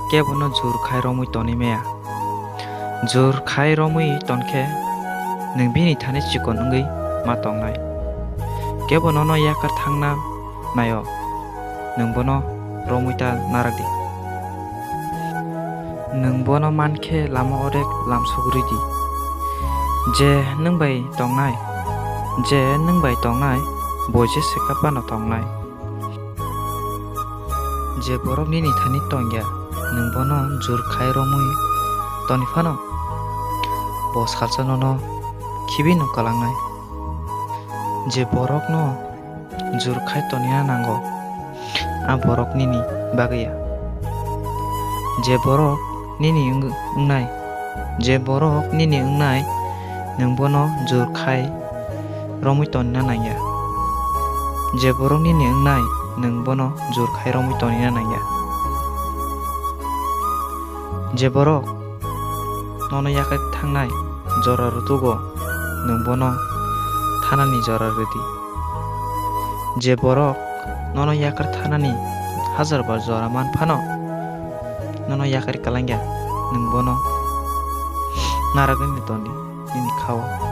kebono jur khai romui toni meya. Jur khai romui tonkhe nung bini thani chikon ongui ma tongnai. Kebono no yakar thangna nayo nung bono romui ta naragdi. Nung bono mankhe lama orek lam suguri di. Je nung bai tongnai boje sekapa no tongnai. Je borok nini thani tongya nung bono jur khai romui toni phano bo salsa no khibi no kalangnai. Je borok no jur khai tonia nango a borok nini bagaya. Je borok nini ungnai nung bono jur khai romui tonna nangya. Je borok nini ungnai nung bono jur khai romui tonina nangya. Je borok nono yakai thangnai jora rutugo nung bono thanani jora rudi. Je borok nono yakar thanani hajar bar jora man phano nono yakar kalangya nung bono naragani tondi nini khawa.